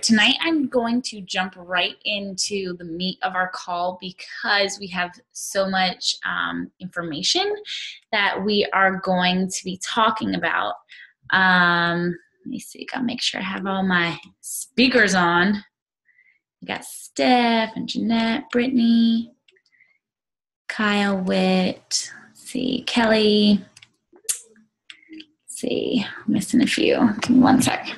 Tonight, I'm going to jump right into the meat of our call because we have so much information that we are going to be talking about. Let me see, gotta make sure I have all my speakers on. We got Steph and Jeanette, Brittany, Kyle Witt, let's see, Kelly. Let's see, I'm missing a few. Give me one sec.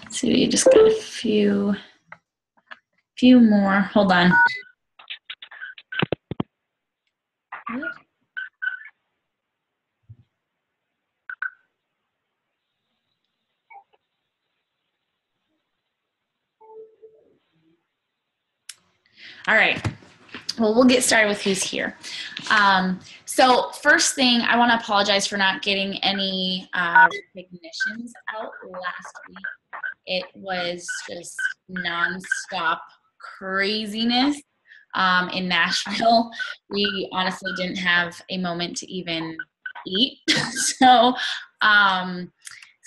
So we just got a few more. Hold on. All right. Well, we'll get started with who's here. So first thing, I want to apologize for not getting any recognitions out last week. It was just nonstop craziness in Nashville. We honestly didn't have a moment to even eat. So I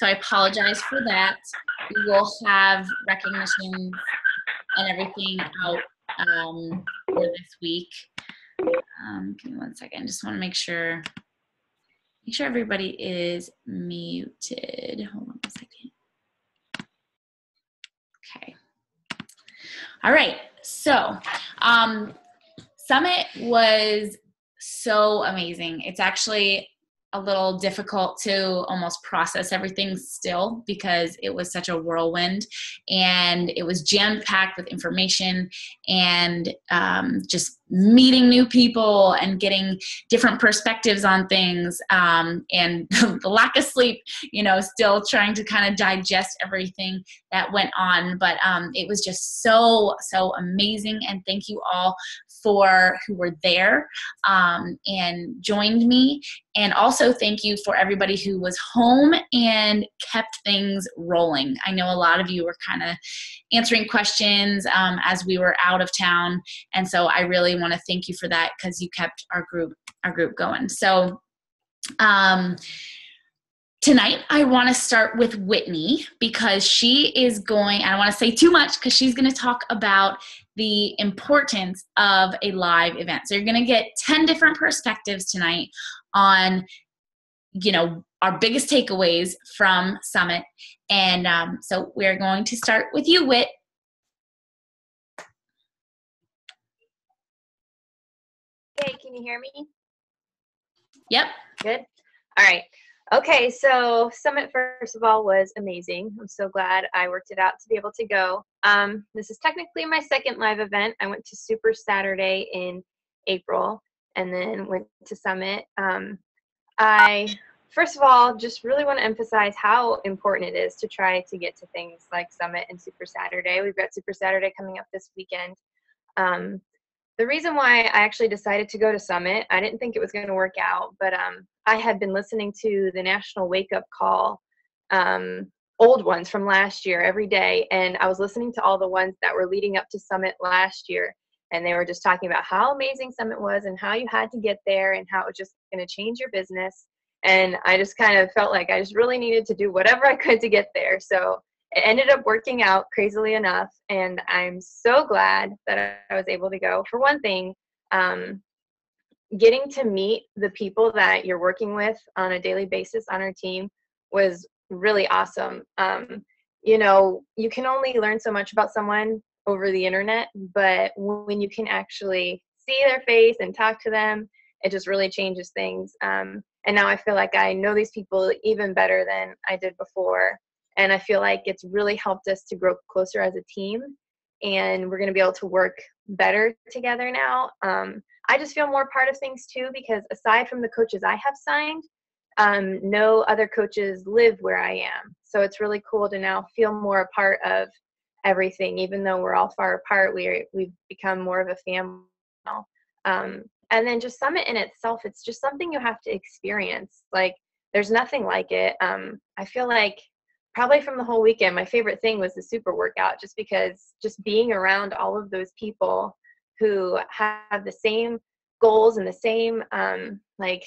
apologize for that. We will have recognition and everything out for this week. Give me one second. Just want to make sure everybody is muted. Hold on a second. Okay. All right. So, Summit was so amazing. It's actually a little difficult to almost process everything still because it was such a whirlwind and it was jam-packed with information and just meeting new people and getting different perspectives on things and the lack of sleep, still trying to kind of digest everything that went on. But it was just so amazing, and thank you all for who were there and joined me. And also thank you for everybody who was home and kept things rolling. I know a lot of you were kind of answering questions as we were out of town. And so I really want to thank you for that because you kept our group going. So tonight, I want to start with Whitney because she is going, I don't want to say too much because she's going to talk about the importance of a live event. So you're going to get 10 different perspectives tonight on, our biggest takeaways from Summit. And so we're going to start with you, Whit. Okay, can you hear me? Yep. Good. All right. Okay, so Summit, first of all, was amazing. I'm so glad I worked it out to be able to go. This is technically my second live event. I went to Super Saturday in April and then went to Summit. I, first of all, just really want to emphasize how important it is to try to get to things like Summit and Super Saturday. We've got Super Saturday coming up this weekend. The reason why I actually decided to go to Summit, I didn't think it was going to work out, but I had been listening to the National Wake Up Call, old ones from last year every day, and I was listening to all the ones that were leading up to Summit last year, and they were just talking about how amazing Summit was and how you had to get there and how it was just going to change your business, and I just kind of felt like I just really needed to do whatever I could to get there. So it ended up working out crazily enough, and I'm so glad that I was able to go. For one thing, getting to meet the people that you're working with on a daily basis on our team was really awesome. You can only learn so much about someone over the internet, but when you can actually see their face and talk to them, it just really changes things. And now I feel like I know these people even better than I did before. And I feel like it's really helped us to grow closer as a team, and we're going to be able to work better together now. I just feel more part of things too, because aside from the coaches I have signed, no other coaches live where I am. So it's really cool to now feel more a part of everything. Even though we're all far apart, we've become more of a family now. And then just Summit in itself, it's just something you have to experience. Like, there's nothing like it. I feel like probably from the whole weekend, my favorite thing was the super workout, just because just being around all of those people who have the same goals and the same like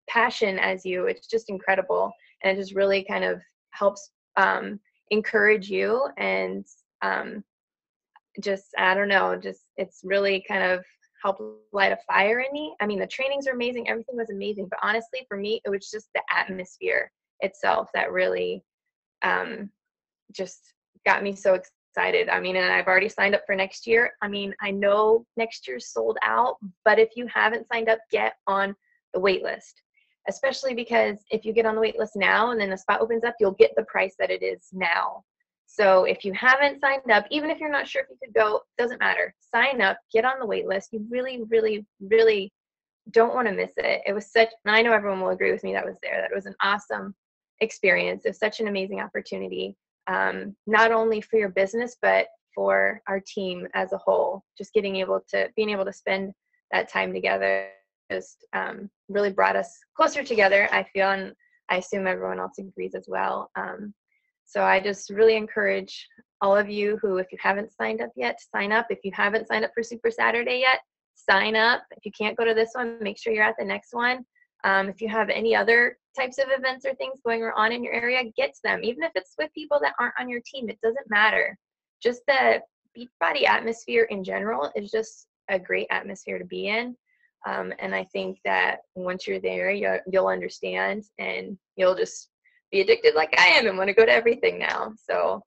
passion as you, it's just incredible. And it just really kind of helps encourage you, and just, I don't know, just, it's really kind of helped light a fire in me. I mean, the trainings are amazing. Everything was amazing. But honestly, for me, it was just the atmosphere itself that really just got me so excited. I mean, and I've already signed up for next year. I mean, I know next year's sold out, but if you haven't signed up, get on the wait list. Especially because if you get on the wait list now and then the spot opens up, you'll get the price that it is now. So if you haven't signed up, even if you're not sure if you could go, doesn't matter. Sign up, get on the wait list. You really, really, really don't want to miss it. It was such, and I know everyone will agree with me that was there, that it was an awesome experience. It was such an amazing opportunity, not only for your business, but for our team as a whole. Just being able to spend that time together just really brought us closer together, I feel, and I assume everyone else agrees as well. So I just really encourage all of you who, if you haven't signed up yet, sign up. If you haven't signed up for Super Saturday yet, sign up. If you can't go to this one, make sure you're at the next one. If you have any other types of events or things going on in your area, get to them. Even if it's with people that aren't on your team, it doesn't matter. Just the Beachbody atmosphere in general is just a great atmosphere to be in. And I think that once you're there, you'll understand, and you'll just be addicted like I am and want to go to everything now. So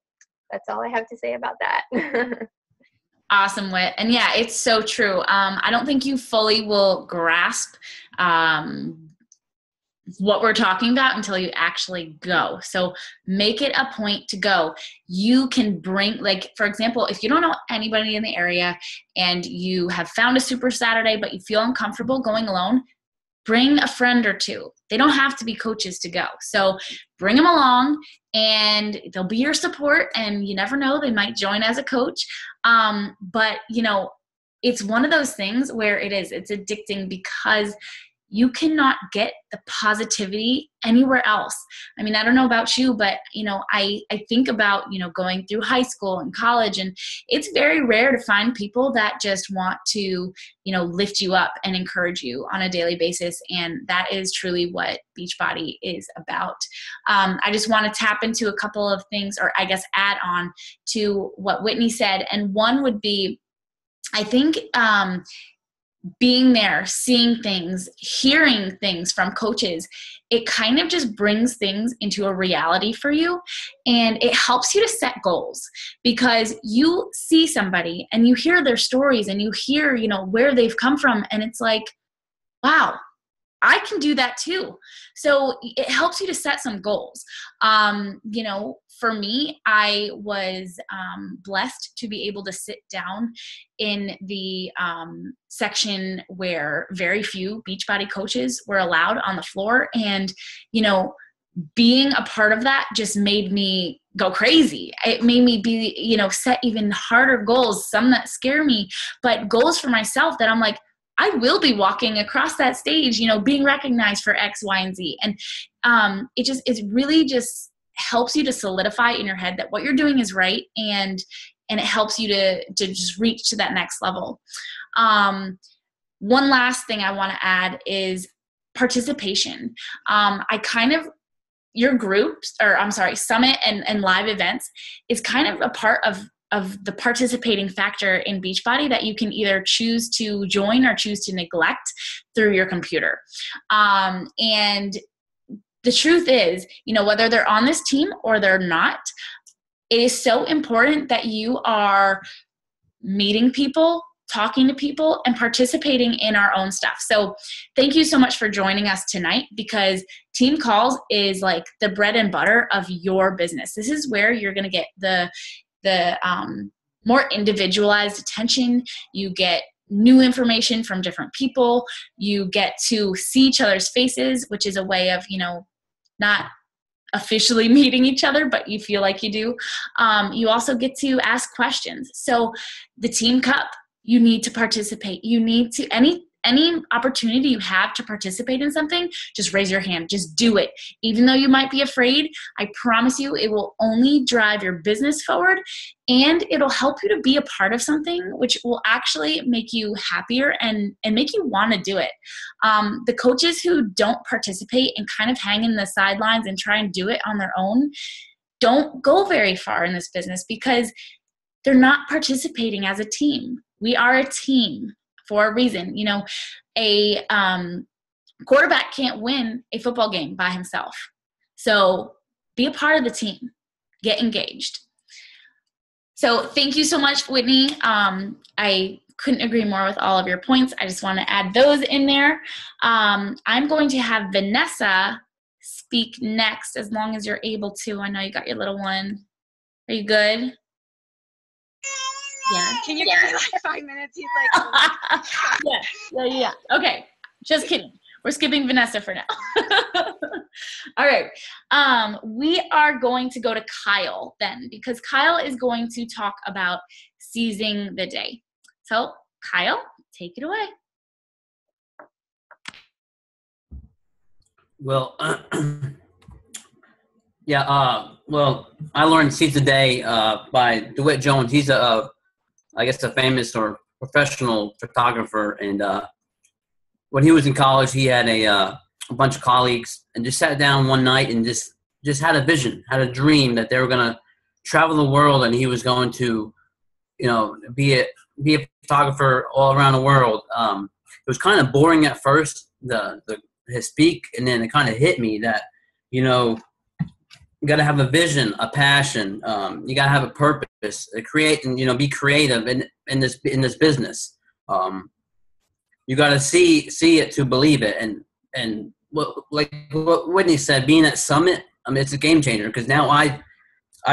that's all I have to say about that. Awesome, Whit. And yeah, it's so true. I don't think you fully will grasp what we're talking about until you actually go. So make it a point to go. You can bring, like, for example, if you don't know anybody in the area and you have found a Super Saturday, but you feel uncomfortable going alone, bring a friend or two. They don't have to be coaches to go. So bring them along, and they'll be your support, and you never know, they might join as a coach. But you know, it's one of those things where it's addicting, because you cannot get the positivity anywhere else. I mean, I don't know about you, but you know, I think about, you know, going through high school and college, and it's very rare to find people that just want to, you know, lift you up and encourage you on a daily basis. And that is truly what Beachbody is about. I just want to tap into a couple of things, or I guess add on to what Whitney said. And one would be, I think, being there, seeing things, hearing things from coaches, it kind of just brings things into a reality for you, and it helps you to set goals, because you see somebody and you hear their stories and you hear, you know, where they've come from, and it's like, wow, I can do that too. So it helps you to set some goals. You know, for me, I was blessed to be able to sit down in the section where very few Beachbody coaches were allowed on the floor. And, you know, being a part of that just made me go crazy. It made me be, you know, set even harder goals, some that scare me, but goals for myself that I'm like, I will be walking across that stage, you know, being recognized for X, Y, and Z. And it really just helps you to solidify in your head that what you're doing is right, and it helps you to just reach to that next level. One last thing I want to add is participation. Your groups, or I'm sorry, Summit and live events is kind of a part of the participating factor in Beachbody that you can either choose to join or choose to neglect through your computer. And the truth is, you know, whether they're on this team or they're not, it is so important that you are meeting people, talking to people, and participating in our own stuff. So thank you so much for joining us tonight, because team calls is like the bread and butter of your business. This is where you're going to get the more individualized attention. You get new information from different people. You get to see each other's faces, which is a way of, you know, not officially meeting each other, but you feel like you do. You also get to ask questions. So the team cup, you need to participate. You need to, any opportunity you have to participate in something, just raise your hand. Just do it. Even though you might be afraid, I promise you it will only drive your business forward, and it'll help you to be a part of something which will actually make you happier and make you want to do it. The coaches who don't participate and kind of hang in the sidelines and try and do it on their own don't go very far in this business because they're not participating as a team. We are a team for a reason. You know, a quarterback can't win a football game by himself. So be a part of the team. Get engaged. So thank you so much, Whitney. I couldn't agree more with all of your points. I just want to add those in there. I'm going to have Vanessa speak next as long as you're able to. I know you got your little one. Are you good? Yeah. Can you give me like 5 minutes? He's like, yeah. Okay. Just kidding. We're skipping Vanessa for now. All right. We are going to go to Kyle then, because Kyle is going to talk about seizing the day. So Kyle, take it away. Well, well, I learned Seize the Day by DeWitt Jones. He's I guess a famous or professional photographer, and when he was in college, he had a bunch of colleagues, and just sat down one night and just had a vision, had a dream that they were going to travel the world, and he was going to, be a photographer all around the world. It was kind of boring at first, his speak, and then it kind of hit me that, you got to have a vision, a passion. You got to have a purpose, create, and be creative in this business. You got to see it to believe it, and what Whitney said, being at Summit, it's a game changer, because now I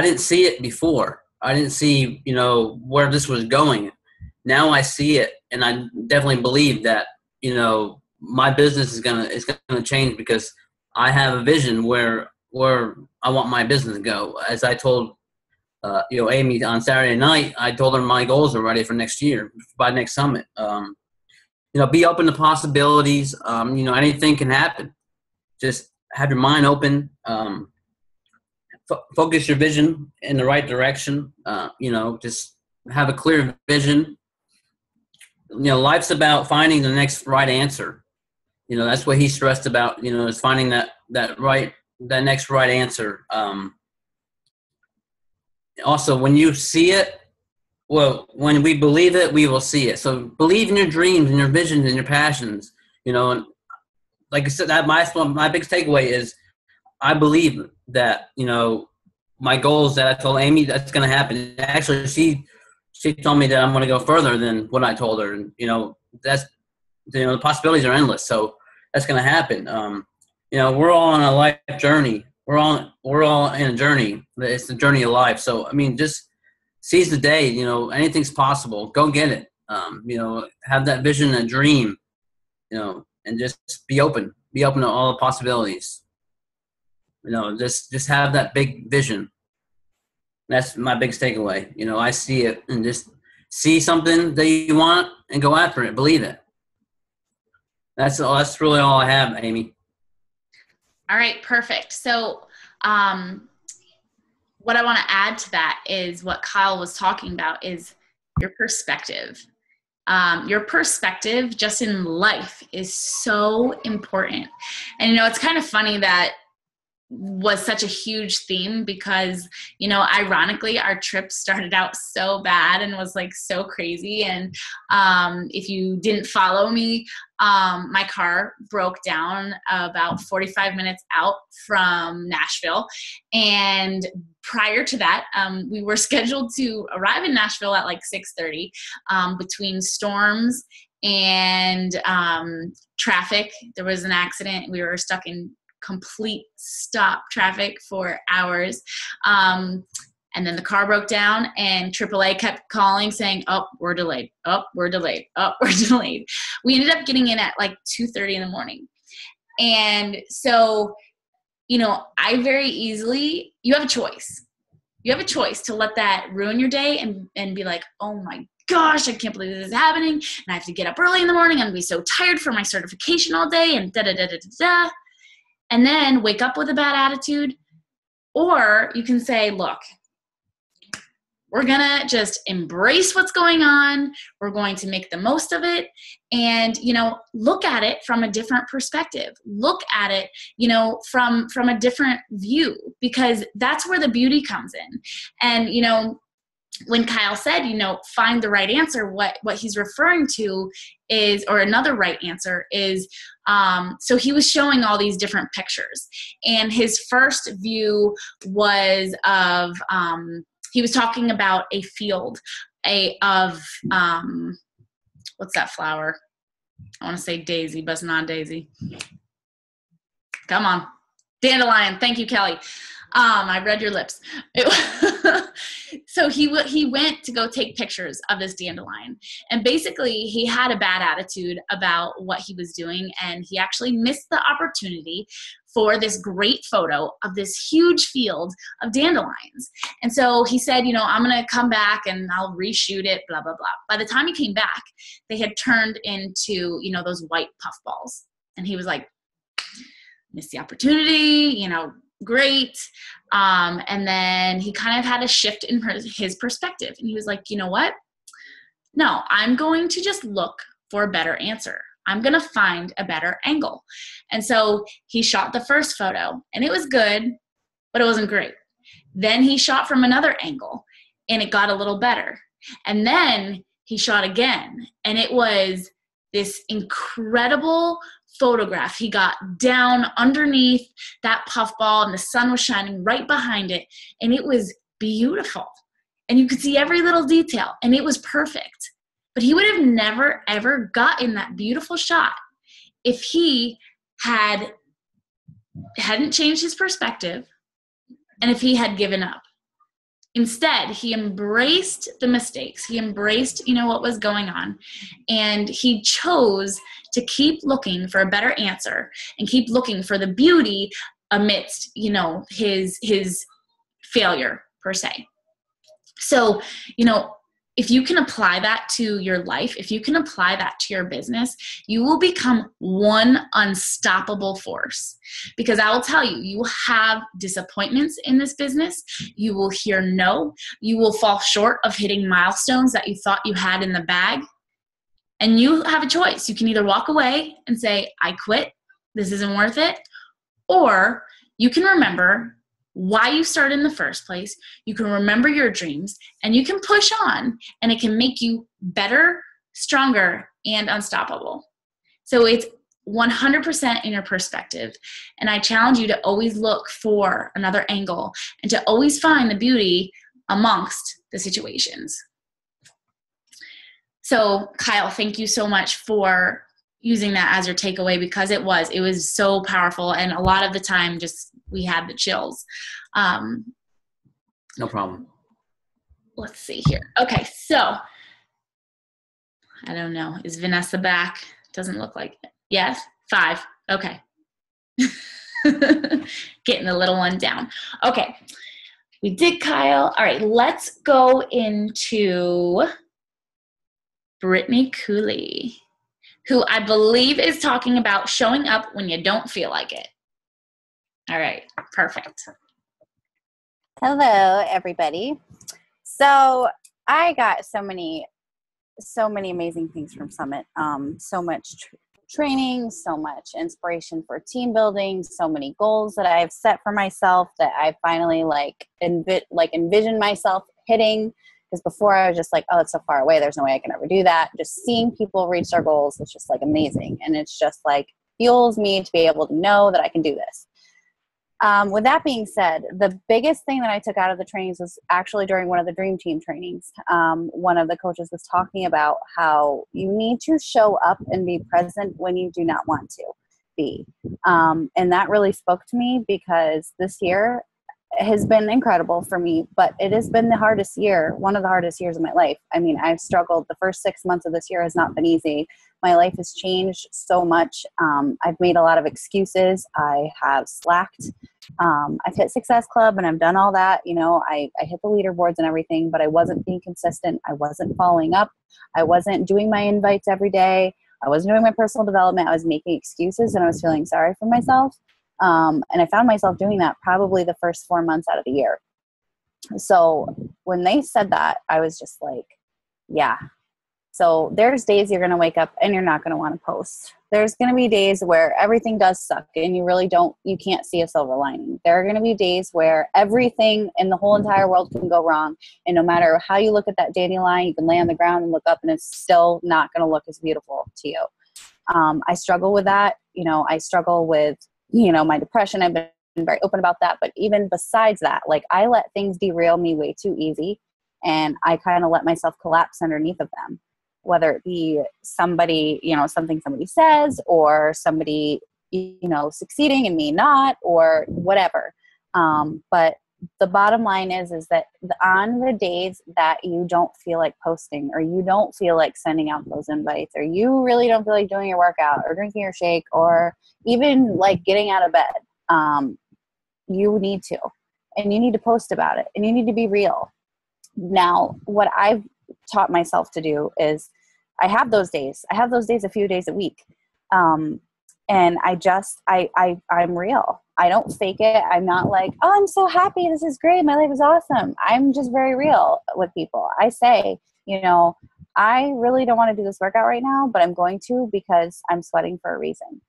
didn't see it before. I didn't see where this was going. Now I see it, and I definitely believe that my business is gonna change, because I have a vision where I want my business to go. As I told Amy on Saturday night, I told her my goals are ready for next year, by next Summit. Be open to possibilities. Anything can happen. Just have your mind open. Focus your vision in the right direction. Just have a clear vision. Life's about finding the next right answer. That's what he stressed about. Is finding that next right answer. Also, when you see it, well, when we believe it, we will see it. So believe in your dreams and your visions and your passions. And like I said, that my biggest takeaway is I believe that my goals that I told Amy, that's going to happen. Actually, she told me that I'm going to go further than what I told her, and that's the possibilities are endless. So that's going to happen. We're all on a life journey. We're all in a journey. It's the journey of life. So just seize the day. Anything's possible. Go get it. Have that vision and dream. And just be open. Be open to all the possibilities. Just have that big vision. That's my biggest takeaway. I see it, and just see something that you want and go after it. Believe it. That's all. That's really all I have, Amy. All right, perfect. So what I want to add to that is what Kyle was talking about is your perspective. Your perspective just in life is so important. And, it's kind of funny that was such a huge theme because, ironically, our trip started out so bad and was like so crazy. And if you didn't follow me, my car broke down about 45 minutes out from Nashville. And prior to that, we were scheduled to arrive in Nashville at like 6:30 between storms and traffic. There was an accident. We were stuck in complete stop traffic for hours. And then the car broke down, and AAA kept calling saying, oh, we're delayed. Oh, we're delayed. Oh, we're delayed. We ended up getting in at like 2:30 in the morning. And so I very easily, you have a choice. You have a choice to let that ruin your day and be like, oh my gosh, I can't believe this is happening. And I have to get up early in the morning. I'm going to be so tired for my certification all day and da-da-da-da-da-da. And then wake up with a bad attitude. Or you can say, look, we're going to just embrace what's going on. We're going to make the most of it and, look at it from a different perspective. Look at it, from a different view, because that's where the beauty comes in. And, when Kyle said, find the right answer, what he's referring to is, or another right answer is, so he was showing all these different pictures. And his first view was of, he was talking about a field what's that flower? I want to say daisy, but it's not daisy. Come on. Dandelion. Thank you, Kelly. I read your lips. So he went to go take pictures of this dandelion. And basically, he had a bad attitude about what he was doing, and he actually missed the opportunity for this great photo of this huge field of dandelions. And so he said, I'm going to come back and I'll reshoot it, blah, blah, blah. By the time he came back, they had turned into, those white puffballs. And he was like, missed the opportunity, great. And then he kind of had a shift in his perspective. And he was like, you know what? No, I'm going to just look for a better answer. I'm going to find a better angle. And so he shot the first photo and it was good, but it wasn't great. Then he shot from another angle and it got a little better. And then he shot again and it was this incredible photograph. He got down underneath that puffball and the sun was shining right behind it and it was beautiful. And you could see every little detail and it was perfect. But he would have never, ever gotten that beautiful shot if he hadn't changed his perspective and if he had given up. Instead, he embraced the mistakes. He embraced, what was going on. And he chose to keep looking for a better answer and keep looking for the beauty amidst, his failure per se. So, if you can apply that to your life, if you can apply that to your business, you will become one unstoppable force. Because I will tell you, you will have disappointments in this business. You will hear no. You will fall short of hitting milestones that you thought you had in the bag. And you have a choice. You can either walk away and say, I quit. This isn't worth it. Or you can remember why you started in the first place. You can remember your dreams and you can push on and it can make you better, stronger, and unstoppable. So it's 100% in your perspective. And I challenge you to always look for another angle and to always find the beauty amongst the situations. So Kyle, thank you so much for using that as your takeaway because it was so powerful. And a lot of the time we had the chills. No problem. Let's see here. Okay. So I don't know. Is Vanessa back? Doesn't look like it. Yes. 5. Okay. Getting the little one down. Okay. We did Kyle. All right. Let's go into Brittany Cooley, who I believe is talking about showing up when you don't feel like it. All right, perfect. Hello, everybody. So I got so many amazing things from Summit. So much training, so much inspiration for team building, so many goals that I've set for myself that I finally envision myself hitting. Because before I was just like, oh, it's so far away. There's no way I can ever do that. Just seeing people reach their goals is just amazing. And it's just fuels me to be able to know that I can do this. With that being said, the biggest thing that I took out of the trainings was actually during one of the Dream Team trainings. One of the coaches was talking about how you need to show up and be present when you do not want to be. And that really spoke to me because this year has been incredible for me, but it has been the hardest year, one of the hardest years of my life. I mean, I've struggled. The first 6 months of this year has not been easy. My life has changed so much. I've made a lot of excuses. I have slacked I've hit Success Club and I've done all that. You know, I hit the leaderboards and everything, but I wasn't being consistent. I wasn't following up. I wasn't doing my invites every day. I wasn't doing my personal development. I was making excuses and I was feeling sorry for myself. And I found myself doing that probably the first 4 months out of the year. So when they said that, I was just like, yeah. So there's days you're going to wake up and you're not going to want to post. There's going to be days where everything does suck and you can't see a silver lining. There are going to be days where everything in the whole entire world can go wrong. And no matter how you look at that dandelion, you can lay on the ground and look up and it's still not going to look as beautiful to you. I struggle with that. You know, I struggle with, my depression. I've been very open about that. But even besides that, like I let things derail me way too easy. And I kind of let myself collapse underneath of them. Whether it be somebody, something somebody says or somebody, succeeding and me not or whatever. But the bottom line is that on the days that you don't feel like posting or you don't feel like sending out those invites or you really don't feel like doing your workout or drinking your shake or even like getting out of bed, you need to. And you need to post about it and you need to be real. Now, what I've taught myself to do is I have those days. I have those days a few days a week. And I'm real. I don't fake it. I'm not like, oh, I'm so happy. This is great. My life is awesome. I'm just very real with people. I say, I really don't want to do this workout right now, but I'm going to because I'm sweating for a reason.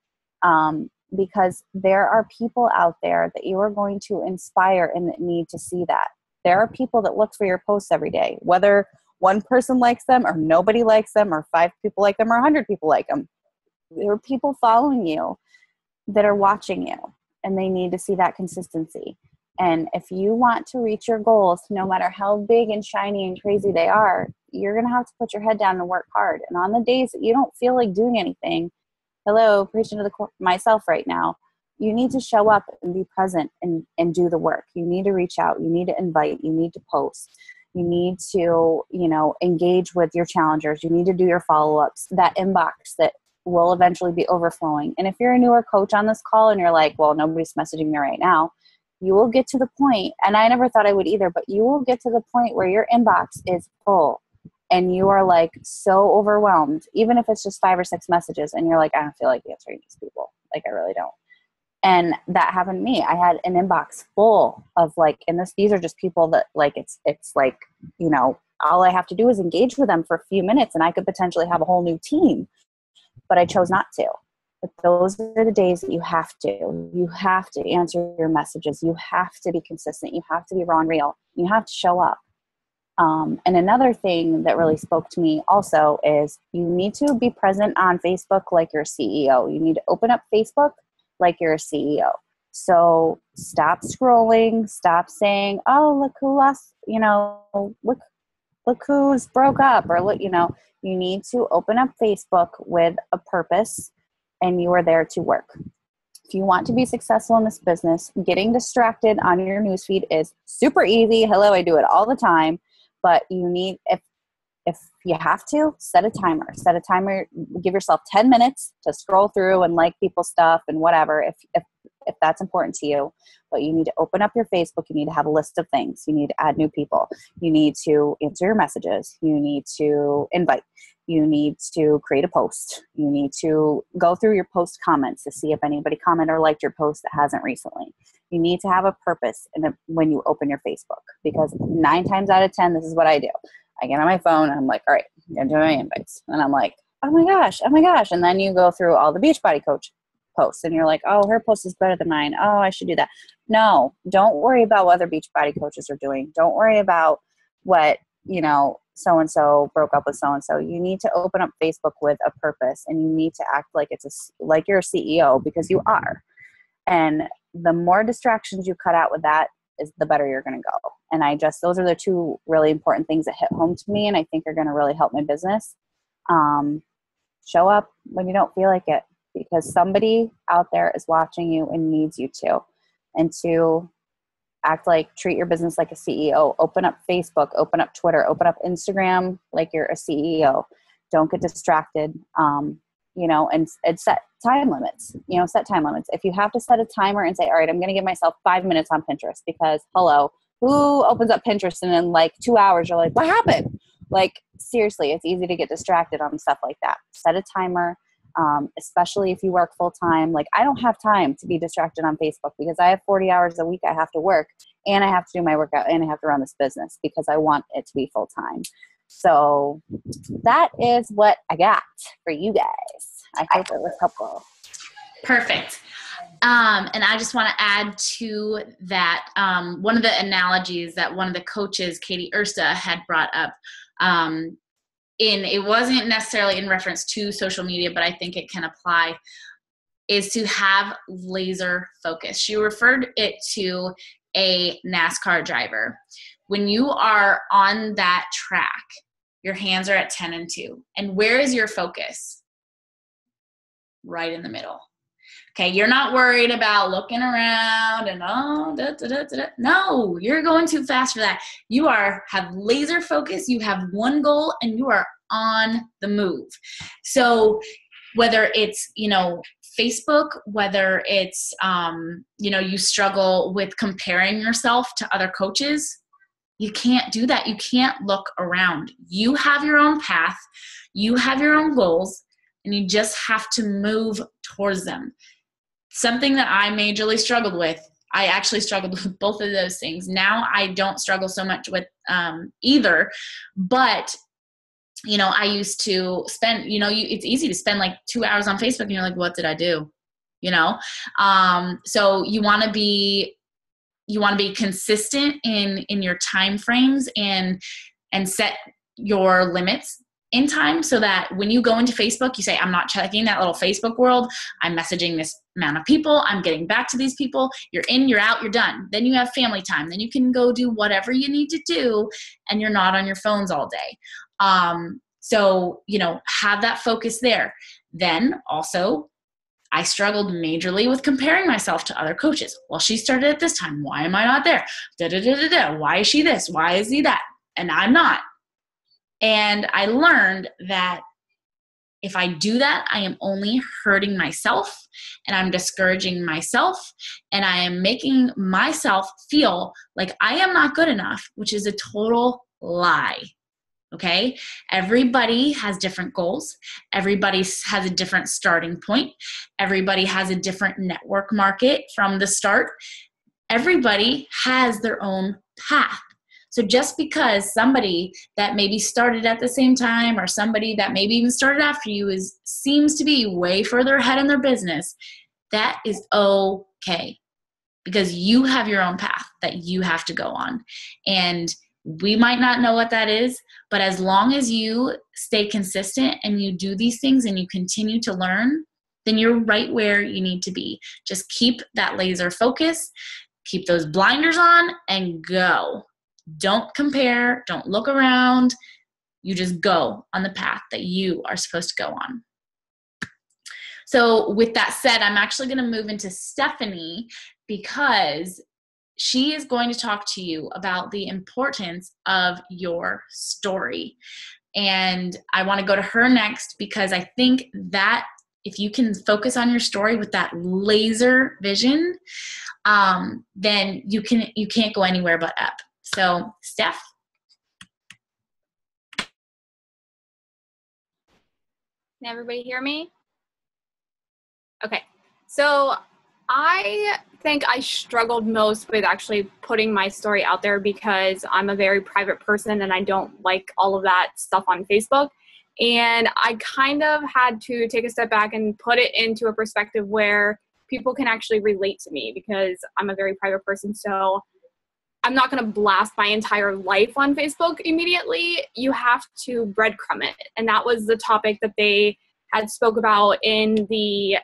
Because there are people out there that you are going to inspire and that need to see that. There are people that look for your posts every day, whether one person likes them or nobody likes them or 5 people like them or 100 people like them. There are people following you that are watching you and they need to see that consistency. And if you want to reach your goals, no matter how big and shiny and crazy they are, you're going to have to put your head down and work hard. And on the days that you don't feel like doing anything, preaching to myself right now, you need to show up and be present and do the work. You need to reach out. You need to invite. You need to post. You need to, engage with your challengers. You need to do your follow-ups, that inbox that will eventually be overflowing. And if you're a newer coach on this call and you're like, well, nobody's messaging me right now, you will get to the point, and I never thought I would either, but you will get to the point where your inbox is full and you are like so overwhelmed, even if it's just 5 or 6 messages and you're like, I don't feel like answering these people. Like, I really don't. And that happened to me. I had an inbox full of these are just people that it's like, all I have to do is engage with them for a few minutes and I could potentially have a whole new team, but I chose not to. But those are the days that you have to answer your messages. You have to be consistent. You have to be raw and real. You have to show up. And another thing that really spoke to me also is you need to be present on Facebook like you're a CEO. You need to open up Facebook like you're a CEO. So stop scrolling, stop saying, oh, look who lost, look who's broke up or look, you need to open up Facebook with a purpose and you are there to work. If you want to be successful in this business, getting distracted on your newsfeed is super easy. Hello, I do it all the time, but you need, if you have to, set a timer. Set a timer, give yourself 10 minutes to scroll through and like people's stuff and whatever, if that's important to you. But you need to open up your Facebook. You need to have a list of things. You need to add new people. You need to answer your messages. You need to invite. You need to create a post. You need to go through your post comments to see if anybody commented or liked your post that hasn't recently. You need to have a purpose when you open your Facebook, because 9 times out of 10, this is what I do. I get on my phone and I'm like, all right, I'm going to do my invites. And I'm like, oh my gosh. And then you go through all the Beachbody Coach posts and you're like, oh, her post is better than mine. Oh, I should do that. No, don't worry about what other Beachbody coaches are doing. Don't worry about what, so-and-so broke up with so-and-so. You need to open up Facebook with a purpose and you need to act like like you're a CEO, because you are. And the more distractions you cut out with that, is the better you're going to go. And those are the 2 really important things that hit home to me and I think are going to really help my business. Show up when you don't feel like it, because somebody out there is watching you and needs you to. And to treat your business like a CEO. Open up Facebook, open up Twitter, open up Instagram like you're a CEO. Don't get distracted. and set time limits, set time limits. If you have to set a timer and say, all right, I'm going to give myself 5 minutes on Pinterest, because hello, who opens up Pinterest and in like 2 hours, you're like, what happened? Like, seriously, it's easy to get distracted on stuff like that. Set a timer, especially if you work full time. Like, I don't have time to be distracted on Facebook because I have 40 hours a week I have to work, and I have to do my workout, and I have to run this business because I want it to be full time. So that is what I got for you guys. I hope it was helpful. Perfect. And I just want to add to that, one of the analogies that one of the coaches, Katie Ursta, had brought up, it wasn't necessarily in reference to social media, but I think it can apply, is to have laser focus. She referred it to a NASCAR driver. When you are on that track, your hands are at 10 and 2. And where is your focus? Right in the middle. Okay, you're not worried about looking around and No, you're going too fast for that. You have laser focus, you have one goal, and you are on the move. So whether it's, Facebook, whether it's, you struggle with comparing yourself to other coaches, you can't do that. You can't look around. You have your own path, you have your own goals, and you just have to move towards them. Something that I majorly struggled with, I actually struggled with both of those things. Now I don't struggle so much with either, but I used to spend, it's easy to spend like 2 hours on Facebook and you're like, what did I do? So you want to be consistent in your time frames and set your limits in time, so that when you go into Facebook, you say, I'm not checking that little Facebook world. I'm messaging this amount of people. I'm getting back to these people. You're in, you're out, you're done. Then you have family time. Then you can go do whatever you need to do, and you're not on your phones all day. So, have that focus there. Then also, I struggled majorly with comparing myself to other coaches. Well, she started at this time. Why am I not there? Why is she this? Why is he that? And I'm not. And I learned that if I do that, I am only hurting myself, and I'm discouraging myself, and I am making myself feel like I am not good enough, which is a total lie. Okay? Everybody has different goals. Everybody has a different starting point. Everybody has a different network market from the start. Everybody has their own path. So just because somebody that maybe started at the same time, or somebody that maybe even started after you seems to be way further ahead in their business, that is okay, because you have your own path that you have to go on. And we might not know what that is, but as long as you stay consistent and you do these things and you continue to learn, then you're right where you need to be. Just keep that laser focus, keep those blinders on, and go. Don't compare, don't look around. You just go on the path that you are supposed to go on. So with that said, I'm actually going to move into Stephanie, because she is going to talk to you about the importance of your story. And I want to go to her next, because I think that if you can focus on your story with that laser vision, then you can't go anywhere but up. So, Steph. Can everybody hear me? Okay. So I think I struggled most with actually putting my story out there, because I'm a very private person and I don't like all of that stuff on Facebook. And I kind of had to take a step back and put it into a perspective where people can actually relate to me, because I'm a very private person. So I'm not going to blast my entire life on Facebook immediately. You have to breadcrumb it. And that was the topic that they had spoke about in the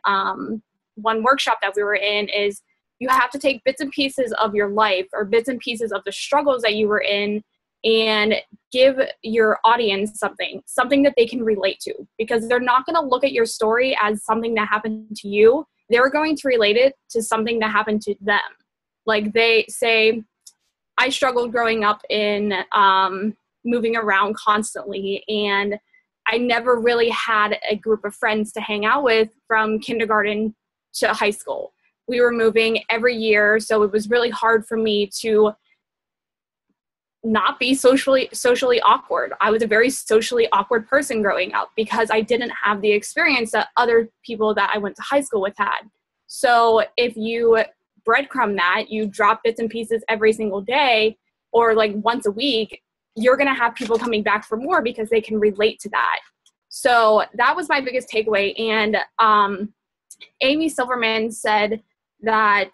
one workshop that we were in, is you have to take bits and pieces of your life, or bits and pieces of the struggles that you were in, and give your audience something that they can relate to, because they're not going to look at your story as something that happened to you. They're going to relate it to something that happened to them. Like they say, I struggled growing up in moving around constantly, and I never really had a group of friends to hang out with from kindergarten to high school. We were moving every year, so it was really hard for me to not be socially awkward. I was a very socially awkward person growing up because I didn't have the experience that other people that I went to high school with had. So if you breadcrumb that, you drop bits and pieces every single day or like once a week, you're going to have people coming back for more because they can relate to that. So that was my biggest takeaway. And Amy Silverman said that,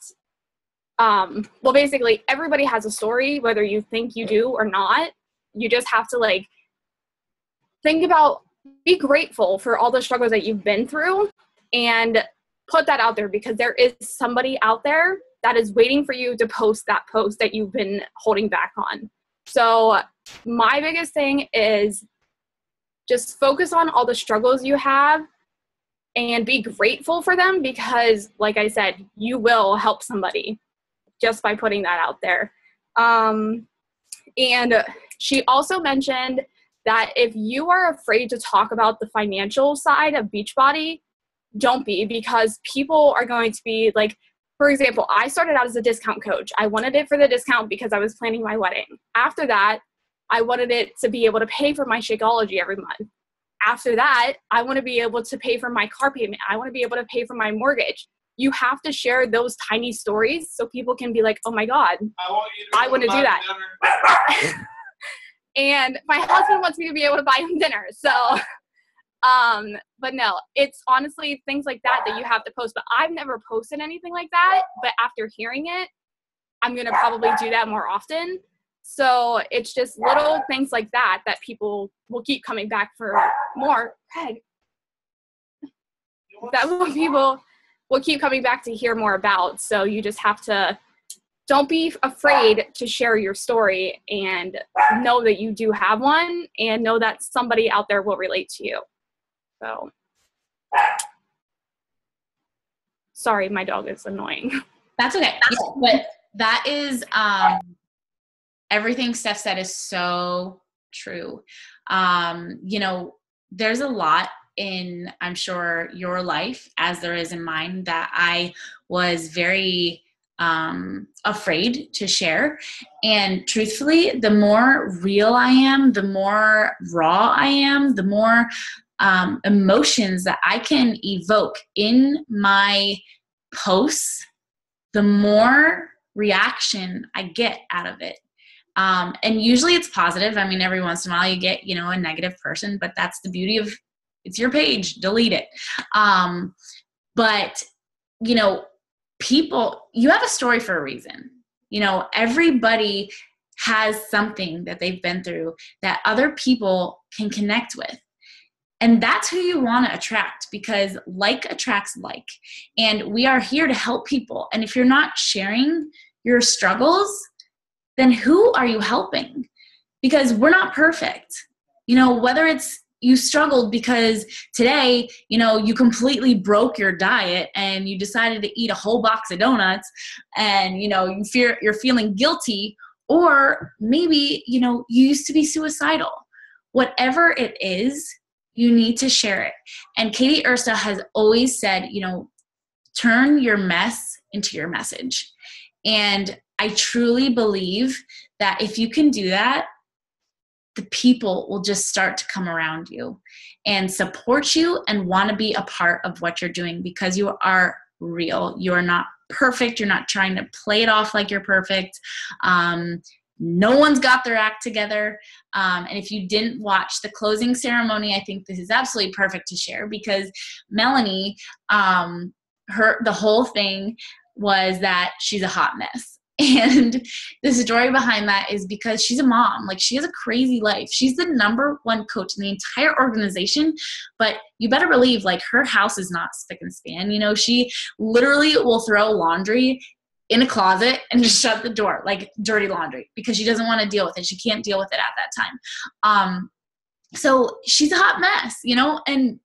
well, basically everybody has a story, whether you think you do or not. You just have to like think about, be grateful for all the struggles that you've been through and put that out there, because there is somebody out there that is waiting for you to post that post that you've been holding back on. So my biggest thing is just focus on all the struggles you have and be grateful for them, because like I said, you will help somebody just by putting that out there. And she also mentioned that if you are afraid to talk about the financial side of Beachbody, don't be, because people are going to be like, for example, I started out as a discount coach. I wanted it for the discount because I was planning my wedding. After that, I wanted it to be able to pay for my Shakeology every month. After that, I want to be able to pay for my car payment. I want to be able to pay for my mortgage. You have to share those tiny stories so people can be like, oh my God, I want to do that. And my husband wants me to be able to buy him dinner. So, but no, it's honestly things like that you have to post. But I've never posted anything like that. But after hearing it, I'm going to probably do that more often. So it's just little things like that people will keep coming back for more. Craig. That people will keep coming back to hear more about. So you just have to, don't be afraid to share your story and know that you do have one and know that somebody out there will relate to you. So, sorry, my dog is annoying. That's okay. Yeah, but that is, everything Steph said is so true. You know, there's a lot in, I'm sure, your life, as there is in mine, that I was very afraid to share. And truthfully, the more real I am, the more raw I am, the more emotions that I can evoke in my posts, the more reaction I get out of it. And usually it's positive. I mean, every once in a while you get, a negative person, but that's the beauty of, it's your page, delete it. But, people, you have a story for a reason. Everybody has something that they've been through that other people can connect with. And that's who you want to attract, because like attracts like. And we are here to help people. And if you're not sharing your struggles, then who are you helping? Because we're not perfect. Whether it's you struggled because today, you completely broke your diet and you decided to eat a whole box of donuts and, you're feeling guilty, or maybe, you used to be suicidal. Whatever it is, you need to share it. And Katie Ursta has always said, turn your mess into your message. And I truly believe that if you can do that, the people will just start to come around you and support you and want to be a part of what you're doing, because you are real. You are not perfect. You're not trying to play it off like you're perfect. No one's got their act together. And if you didn't watch the closing ceremony, I think this is absolutely perfect to share, because Melanie, the whole thing was that she's a hot mess. And the story behind that is because she's a mom. Like, she has a crazy life. She's the number one coach in the entire organization, but you better believe, like, her house is not spick and span. She literally will throw laundry in a closet and just shut the door, like dirty laundry, because she doesn't want to deal with it. She can't deal with it at that time. So she's a hot mess, and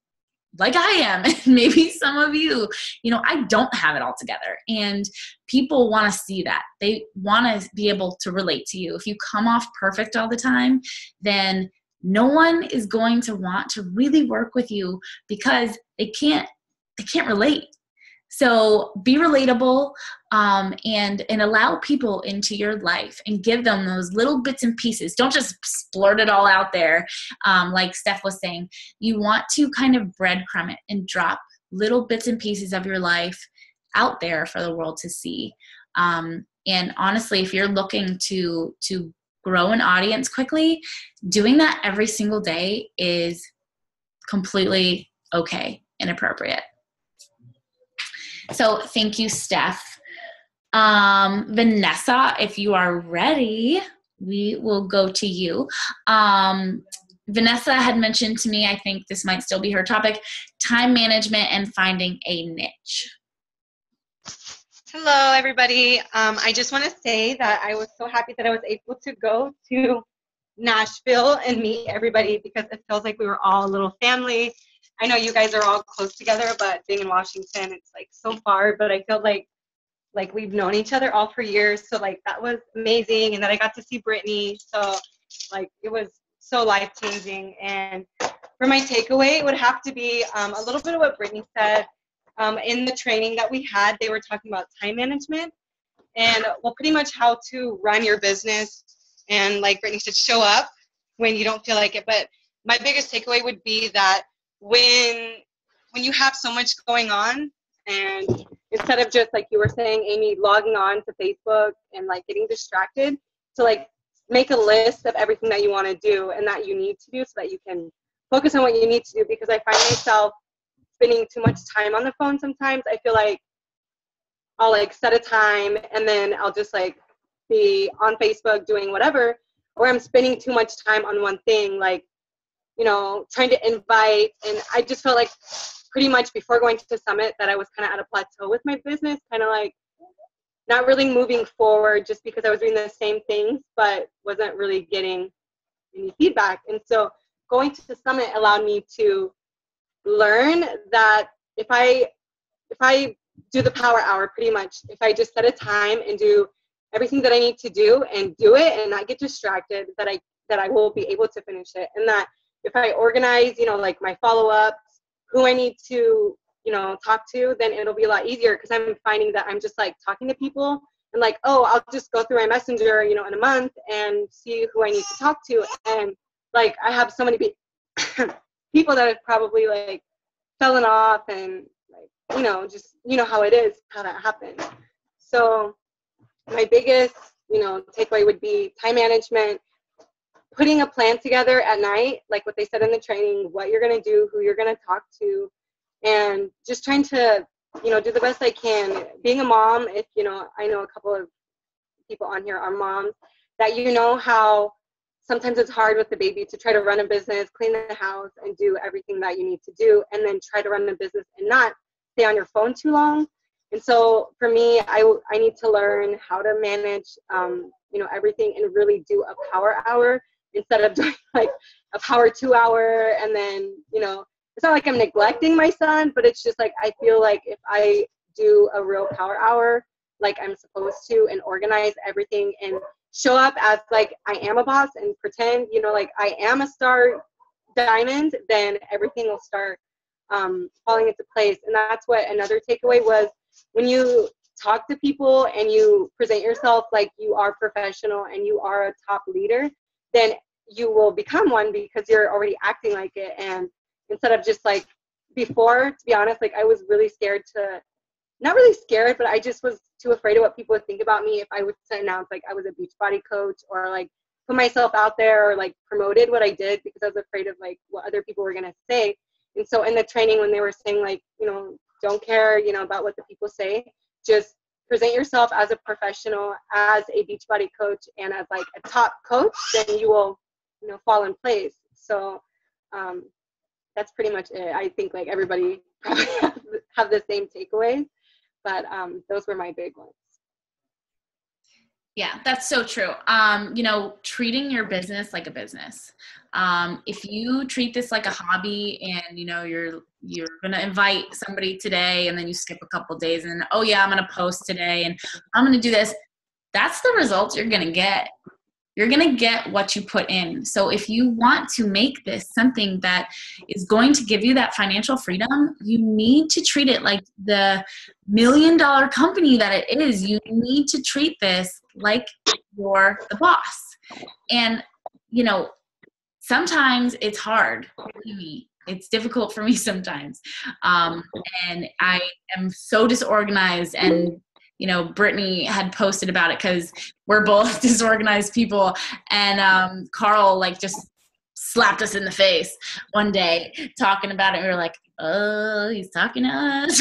like I am, and maybe some of you, I don't have it all together, and people want to see that. They want to be able to relate to you. If you come off perfect all the time, then no one is going to want to really work with you because they can't relate. So be relatable, and allow people into your life and give them those little bits and pieces. Don't just splurt it all out there. Like Steph was saying, you want to kind of breadcrumb it and drop little bits and pieces of your life out there for the world to see. And honestly, if you're looking to grow an audience quickly, doing that every single day is completely okay and appropriate. So thank you, Steph. Vanessa, if you are ready, we will go to you. Vanessa had mentioned to me, I think this might still be her topic, time management and finding a niche. Hello, everybody. I just want to say that I was so happy that I was able to go to Nashville and meet everybody, because it feels like we were all a little family. I know you guys are all close together, but being in Washington, it's like so far, but I feel like we've known each other all for years. So like that was amazing. And then I got to see Brittany. So like it was so life-changing. And for my takeaway, it would have to be a little bit of what Brittany said. In the training that we had, they were talking about time management and well, pretty much how to run your business. And like Brittany said, show up when you don't feel like it. But my biggest takeaway would be that when you have so much going on, and instead of just like you were saying, Amy, logging on to Facebook and like getting distracted, to like make a list of everything that you want to do and that you need to do so that you can focus on what you need to do. Because I find myself spending too much time on the phone sometimes. I feel like I'll like set a time and then I'll just like be on Facebook doing whatever, or I'm spending too much time on one thing, like, you know, trying to invite. And I just felt like pretty much before going to the summit that I was kind of at a plateau with my business, kind of like not really moving forward just because I was doing the same things, but wasn't really getting any feedback. And so going to the summit allowed me to learn that if I do the power hour, pretty much, if I just set a time and do everything that I need to do and do it and not get distracted, that I will be able to finish it. And that if I organize, you know, like my follow-ups, who I need to, you know, talk to, then it'll be a lot easier, because I'm finding that I'm just like talking to people and like, oh, I'll just go through my messenger, you know, in a month and see who I need to talk to. And like, I have so many people that have probably like fallen off, and like, you know, just, you know how it is, how that happens. So my biggest, you know, takeaway would be time management, putting a plan together at night, like what they said in the training, what you're going to do, who you're going to talk to, and just trying to, you know, do the best I can. Being a mom, if, you know, I know a couple of people on here are moms, that you know how sometimes it's hard with the baby to try to run a business, clean the house, and do everything that you need to do, and then try to run a business and not stay on your phone too long. And so for me, I need to learn how to manage, you know, everything, and really do a power hour instead of doing like a power 2 hour. And then, you know, it's not like I'm neglecting my son, but it's just like, I feel like if I do a real power hour, like I'm supposed to, and organize everything and show up as like I am a boss and pretend, you know, like I am a star diamond, then everything will start falling into place. And that's what another takeaway was. When you talk to people and you present yourself like you are professional and you are a top leader, then you will become one, because you're already acting like it. And instead of just like before, to be honest, like I was really scared to, not really scared, but I just was too afraid of what people would think about me if I was to announce like I was a Beachbody coach, or like put myself out there, or like promoted what I did, because I was afraid of like what other people were going to say. And so in the training, when they were saying like, you know, don't care, you know, about what the people say, just present yourself as a professional, as a Beachbody coach, and as like a top coach, then you will, you know, fall in place. So that's pretty much it. I think like everybody probably have the same takeaways, but those were my big ones. Yeah, that's so true. You know, treating your business like a business. If you treat this like a hobby, and you know you're gonna invite somebody today, and then you skip a couple days, and oh yeah, I'm gonna post today, and I'm gonna do this. That's the results you're gonna get. You're going to get what you put in. So if you want to make this something that is going to give you that financial freedom, you need to treat it like the $1 million company that it is. You need to treat this like you're the boss. And, you know, sometimes it's hard for me. It's difficult for me sometimes. And I am so disorganized, and you know, Brittany had posted about it because we're both disorganized people. And Carl like just slapped us in the face one day talking about it. We were like, oh, he's talking to us.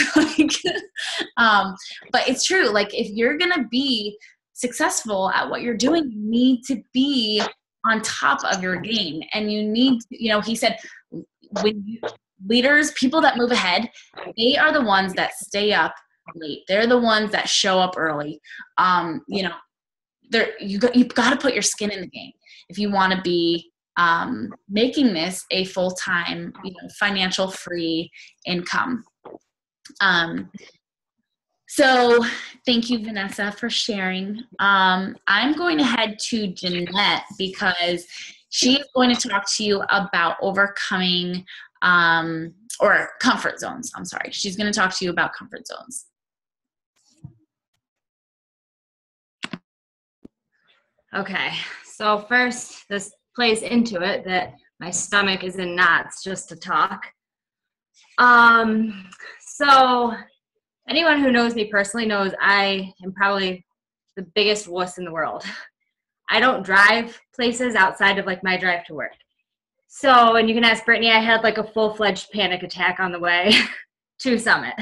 But it's true. Like, if you're going to be successful at what you're doing, you need to be on top of your game. And you need, you know, he said, leaders, people that move ahead, they are the ones that stay up late. They're the ones that show up early. You know, you've got to put your skin in the game if you want to be making this a full-time, you know, financial free income. So thank you, Vanessa, for sharing. I'm going to head to Jeanette because she is going to talk to you about overcoming or comfort zones. I'm sorry. She's going to talk to you about comfort zones. Okay, so first, this plays into it that my stomach is in knots just to talk. So anyone who knows me personally knows I am probably the biggest wuss in the world. I don't drive places outside of like my drive to work. So, and you can ask Brittany, I had like a full-fledged panic attack on the way to Summit.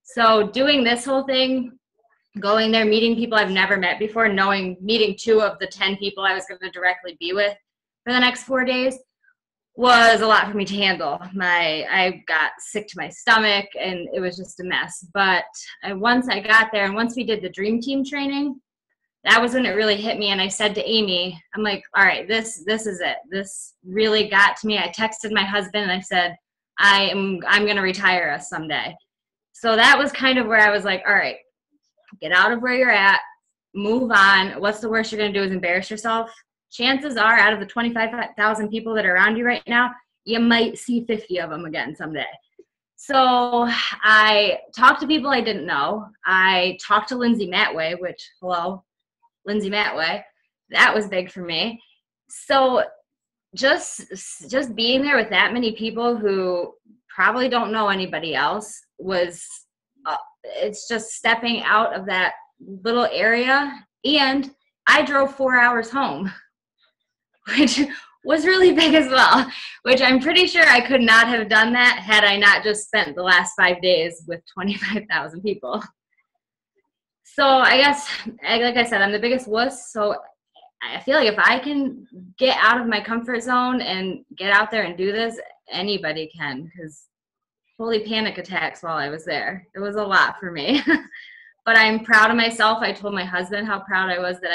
So doing this whole thing, going there, meeting people I've never met before, meeting 2 of the 10 people I was going to directly be with for the next 4 days was a lot for me to handle. I got sick to my stomach and it was just a mess. But once I got there and once we did the Dream Team training, that was when it really hit me. And I said to Amy, I'm like, all right, this is it. This really got to me. I texted my husband and I said, I'm going to retire us someday. So that was kind of where I was like, all right, get out of where you're at, move on. What's the worst you're going to do is embarrass yourself. Chances are, out of the 25,000 people that are around you right now, you might see 50 of them again someday. So I talked to people I didn't know. I talked to Lindsay Matway, which, hello, Lindsay Matway. That was big for me. So just being there with that many people who probably don't know anybody else was it's just stepping out of that little area. And I drove 4 hours home, which was really big as well, which I'm pretty sure I could not have done that had I not just spent the last 5 days with 25,000 people. So I guess, like I said, I'm the biggest wuss. So I feel like if I can get out of my comfort zone and get out there and do this, anybody can, because holy panic attacks while I was there. It was a lot for me. But I'm proud of myself. I told my husband how proud I was that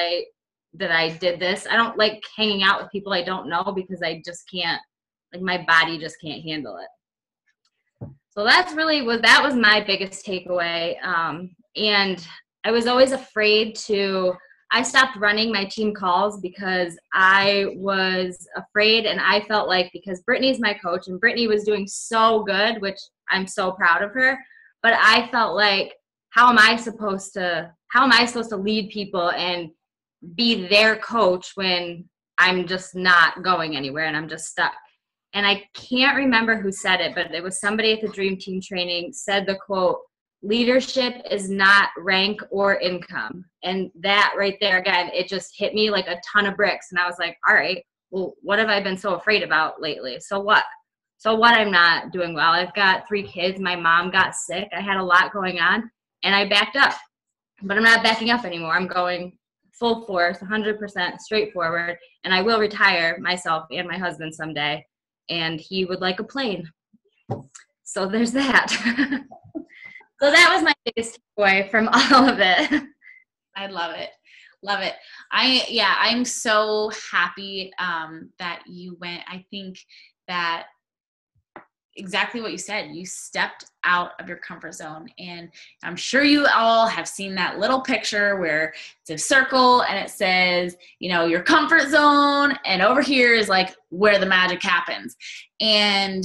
I did this. I don't like hanging out with people I don't know because I just can't, like my body just can't handle it. So that was my biggest takeaway. And I was always afraid I stopped running my team calls because I was afraid, and I felt like because Brittany's my coach and Brittany was doing so good, which I'm so proud of her, but I felt like, how am I supposed to lead people and be their coach when I'm just not going anywhere and I'm just stuck? And I can't remember who said it, but it was somebody at the Dream Team training said the quote, leadership is not rank or income. And that right there, again, it just hit me like a ton of bricks. And I was like, all right, well, what have I been so afraid about lately? So what I'm not doing well. I've got 3 kids. My mom got sick. I had a lot going on and I backed up, but I'm not backing up anymore. I'm going full force, 100% straightforward. And I will retire myself and my husband someday. And he would like a plane. So there's that. So that was my biggest takeaway from all of it. I love it. Love it. I'm so happy that you went. I think that exactly what you said. You stepped out of your comfort zone. And I'm sure you all have seen that little picture where it's a circle and it says, you know, your comfort zone. And over here is like where the magic happens. And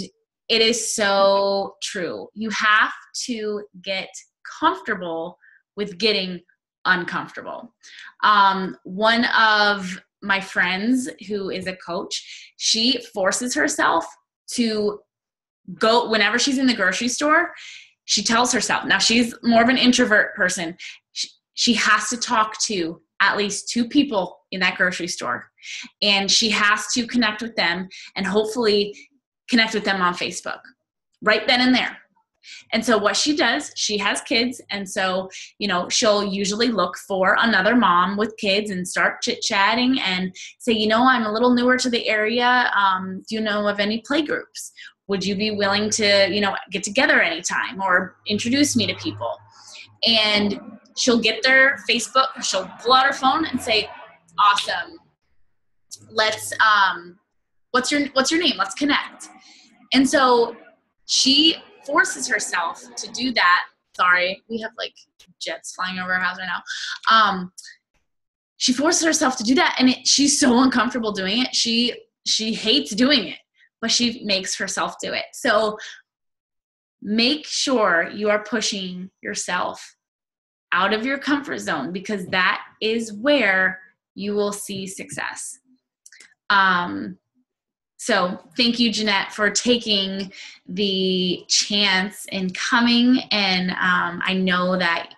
it is so true. You have to get comfortable with getting uncomfortable. One of my friends who is a coach, she forces herself to go whenever she's in the grocery store. She tells herself, now she's more of an introvert person, she has to talk to at least 2 people in that grocery store, and she has to connect with them and hopefully connect with them on Facebook right then and there. And so what she does, she has kids, and so, you know, she'll usually look for another mom with kids and start chit-chatting and say, you know, I'm a little newer to the area. Do you know of any play groups? Would you be willing to, you know, get together anytime or introduce me to people? And she'll get their Facebook, she'll pull out her phone and say, awesome. Let's, what's your name? Let's connect. And so she forces herself to do that. Sorry, we have like jets flying over our house right now. She forces herself to do that, and she's so uncomfortable doing it. She hates doing it, but she makes herself do it. So make sure you are pushing yourself out of your comfort zone, because that is where you will see success. So thank you, Jeanette, for taking the chance and coming. And I know that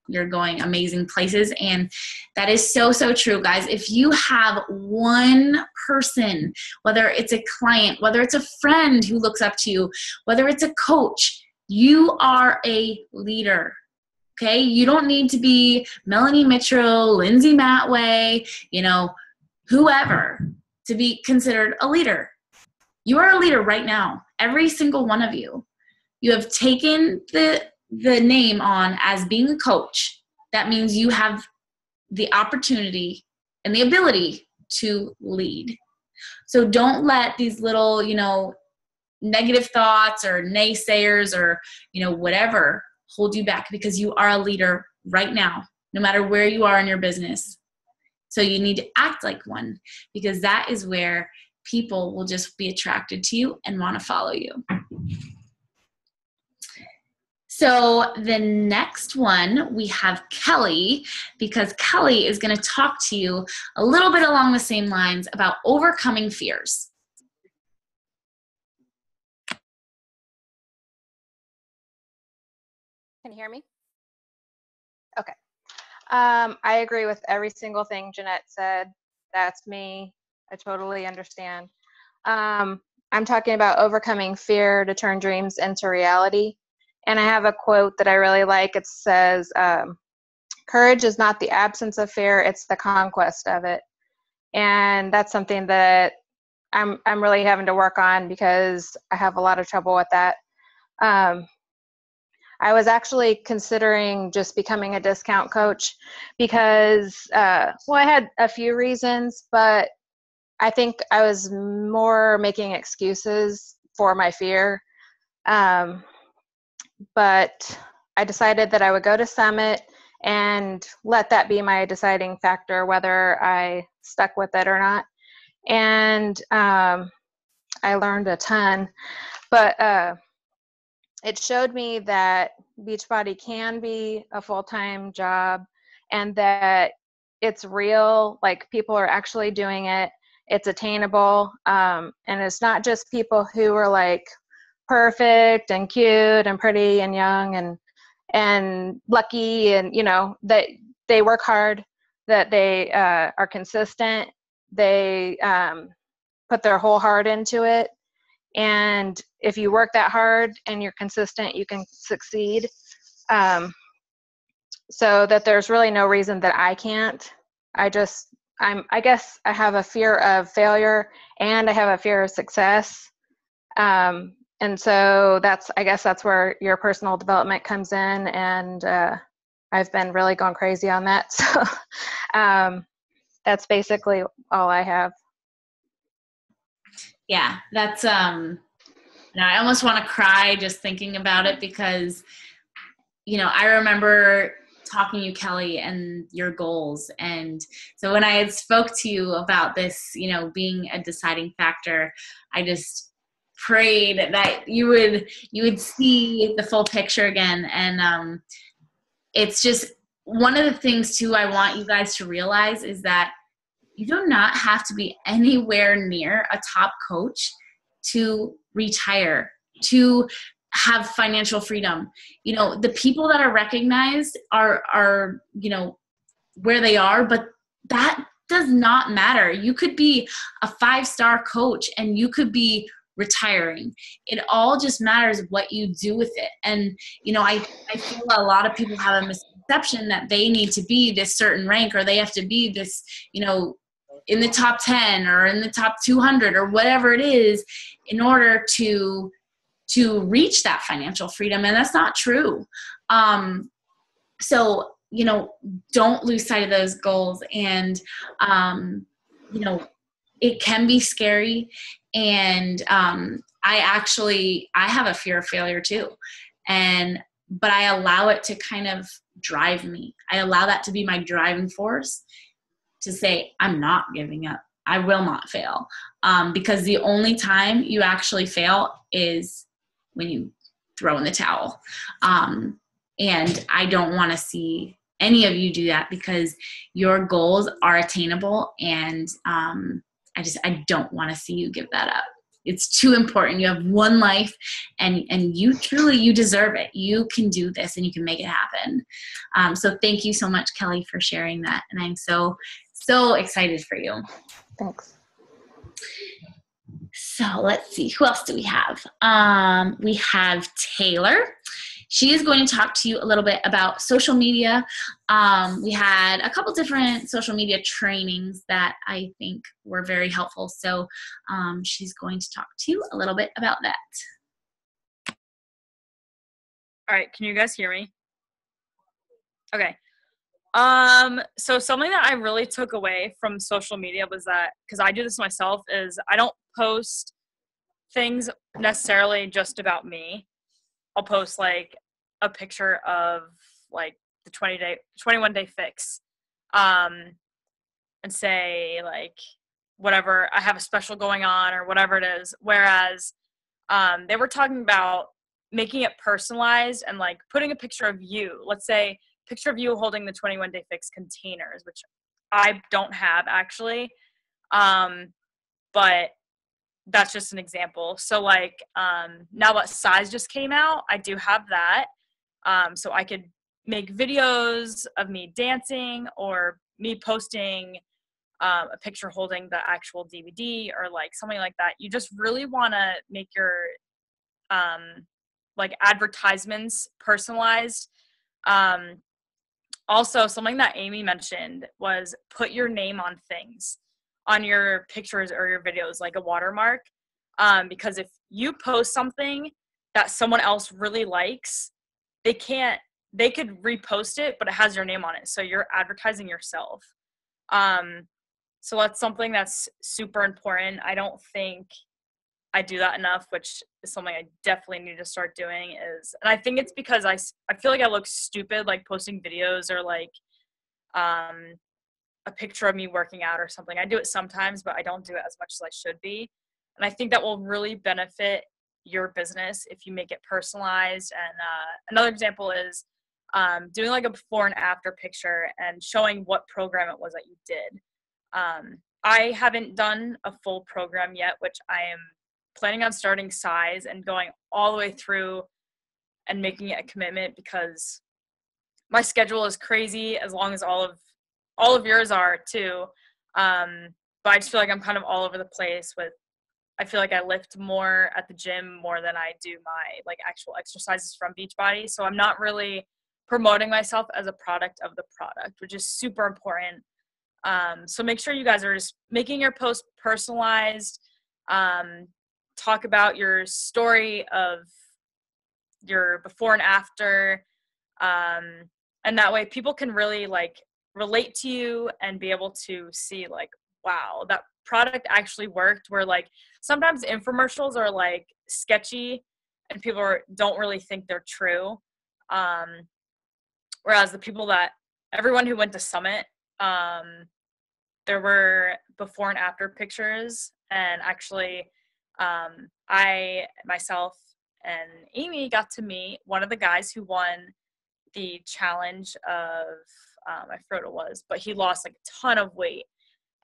you're going amazing places. And that is so, so true, guys. If you have one person, whether it's a client, whether it's a friend who looks up to you, whether it's a coach, you are a leader. Okay? You don't need to be Melanie Mitchell, Lindsay Matway, you know, whoever, to be considered a leader. You are a leader right now. Every single one of you. You have taken the name on as being a coach. That means you have the opportunity and the ability to lead. So don't let these little, you know, negative thoughts or naysayers or, you know, whatever hold you back, because you are a leader right now, no matter where you are in your business. So you need to act like one, because that is where people will just be attracted to you and want to follow you. So the next one, we have Kelly, because Kelly is going to talk to you a little bit along the same lines about overcoming fears. Can you hear me? Okay. I agree with every single thing Jeanette said. That's me. I totally understand. I'm talking about overcoming fear to turn dreams into reality. And I have a quote that I really like. It says, courage is not the absence of fear, it's the conquest of it. And that's something that I'm really having to work on, because I have a lot of trouble with that. I was actually considering just becoming a discount coach because, well, I had a few reasons, but I think I was more making excuses for my fear. But I decided that I would go to Summit and let that be my deciding factor, whether I stuck with it or not. And I learned a ton, but it showed me that Beachbody can be a full-time job, and that it's real, like people are actually doing it, it's attainable, and it's not just people who are like perfect and cute and pretty and young and lucky, and you know, that they work hard, that they are consistent, they put their whole heart into it. And if you work that hard and you're consistent, you can succeed. So that there's really no reason that I can't. I guess I have a fear of failure, and I have a fear of success. And so I guess that's where your personal development comes in. And I've been really going crazy on that. So that's basically all I have. Yeah, that's And I almost want to cry just thinking about it because, I remember talking to you, Kelly, and your goals. And so when I had spoke to you about this, being a deciding factor, I just prayed that you would see the full picture again. And it's just one of the things too I want you guys to realize is that you do not have to be anywhere near a top coach to retire, to have financial freedom. The people that are recognized are where they are, but that does not matter. You could be a 5-star coach and you could be retiring. It all just matters what you do with it. And, I feel a lot of people have a misconception that they need to be this certain rank, or they have to be this, in the top 10 or in the top 200 or whatever it is in order to reach that financial freedom. And that's not true. So, don't lose sight of those goals. And, it can be scary. And I have a fear of failure too. But I allow it to kind of drive me. I allow that to be my driving force to say, I'm not giving up. I will not fail. Because the only time you actually fail is when you throw in the towel. And I don't want to see any of you do that, because your goals are attainable. And I don't want to see you give that up. It's too important. You have one life, and you deserve it. You can do this and you can make it happen. So thank you so much, Kelly, for sharing that. And I'm so excited for you. Thanks. So let's see, who else do we have? We have Taylor. She is going to talk to you a little bit about social media. We had a couple different social media trainings that I think were very helpful. So she's going to talk to you a little bit about that. All right, can you guys hear me? Okay. So something that I really took away from social media was that, because I do this myself, is I don't post things necessarily just about me. I'll post like a picture of like the 21 day fix, and say like whatever, I have a special going on or whatever it is. Whereas they were talking about making it personalized and like putting a picture of you, let's say picture of you holding the 21 day fix containers, which I don't have actually. But that's just an example. So like, now that size just came out, I do have that. So I could make videos of me dancing, or me posting a picture holding the actual DVD or like something like that. You just really want to make your like advertisements personalized. Also, something that Amy mentioned was put your name on things, on your pictures or your videos, like a watermark. Because if you post something that someone else really likes, they could repost it, but it has your name on it. So you're advertising yourself. So that's something that's super important. I don't think I do that enough, which is something I definitely need to start doing. And I think it's because I feel like I look stupid, like posting videos or like a picture of me working out or something. I do it sometimes, but I don't do it as much as I should be. And I think that will really benefit your business if you make it personalized. And another example is doing like a before and after picture and showing what program it was that you did. I haven't done a full program yet, which I am planning on starting size and going all the way through and making it a commitment, because my schedule is crazy, as long as all of yours are too. But I just feel like I'm kind of all over the place with, I feel like I lift more at the gym more than I do my like actual exercises from Beachbody. So I'm not really promoting myself as a product of the product, which is super important. So make sure you guys are just making your post personalized. Talk about your story of your before and after. And that way people can really like relate to you and be able to see like, wow, product actually worked, where like sometimes infomercials are like sketchy and people don't really think they're true. Whereas everyone who went to Summit, there were before and after pictures, and actually I myself and Amy got to meet one of the guys who won the challenge of I forgot what it was, but he lost like a ton of weight,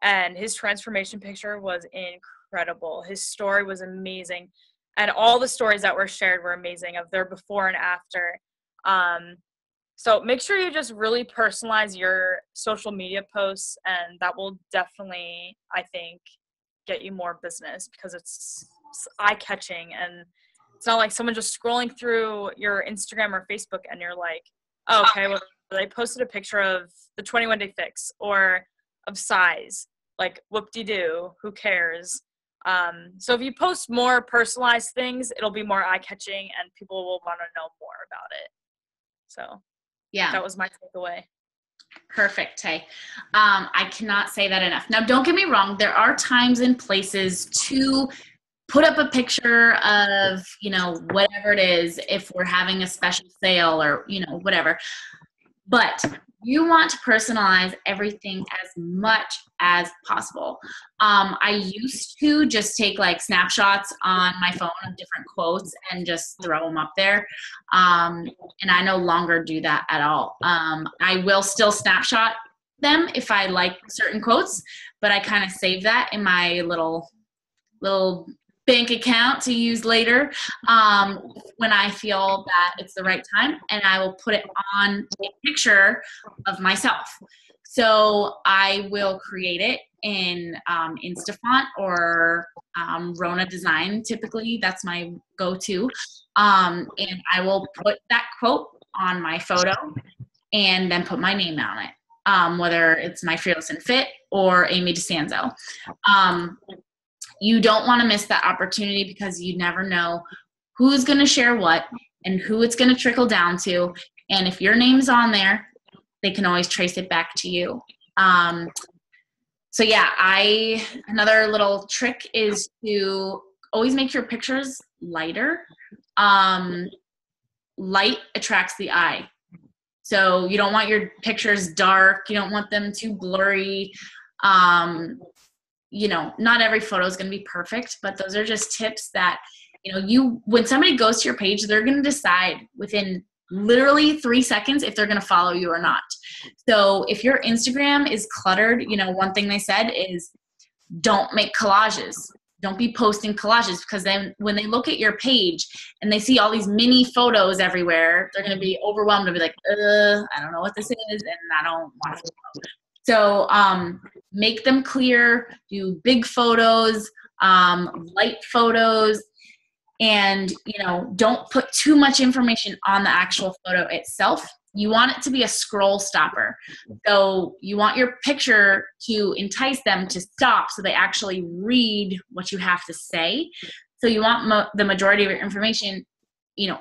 and his transformation picture was incredible. His story was amazing, and all the stories that were shared were amazing of their before and after. So make sure you just really personalize your social media posts, and that will definitely, I think, get you more business, because it's eye-catching, and it's not like someone just scrolling through your Instagram or Facebook and you're like, oh, okay, well, they posted a picture of the 21-day fix or of size, like whoop-de-doo, who cares? So if you post more personalized things, it'll be more eye-catching and people will want to know more about it. So yeah, that was my takeaway. Perfect. Hey, I cannot say that enough. Now, don't get me wrong. There are times and places to put up a picture of, whatever it is, if we're having a special sale or, whatever. But you want to personalize everything as much as possible. I used to just take like snapshots on my phone of different quotes and just throw them up there. And I no longer do that at all. I will still snapshot them if I like certain quotes, but I kind of save that in my little bank account to use later when I feel that it's the right time, and I will put it on a picture of myself. So I will create it in Instafont or Rona Design. Typically, that's my go-to. And I will put that quote on my photo and then put my name on it, whether it's my Fearless and Fit or Amy DeSanzo. You don't want to miss that opportunity, because you never know who's going to share what and who it's going to trickle down to. And if your name's on there, they can always trace it back to you. So yeah, another little trick is to always make your pictures lighter. Light attracts the eye. So you don't want your pictures dark. You don't want them too blurry. Not every photo is going to be perfect, but those are just tips that, when somebody goes to your page, they're going to decide within literally 3 seconds if they're going to follow you or not. So if your Instagram is cluttered, one thing they said is don't make collages. Don't be posting collages, because then when they look at your page and they see all these mini photos everywhere, they're going to be overwhelmed and be like, I don't know what this is, and I don't want to follow. So make them clear, do big photos, light photos, and, don't put too much information on the actual photo itself. You want it to be a scroll stopper. So you want your picture to entice them to stop so they actually read what you have to say. So you want the majority of your information,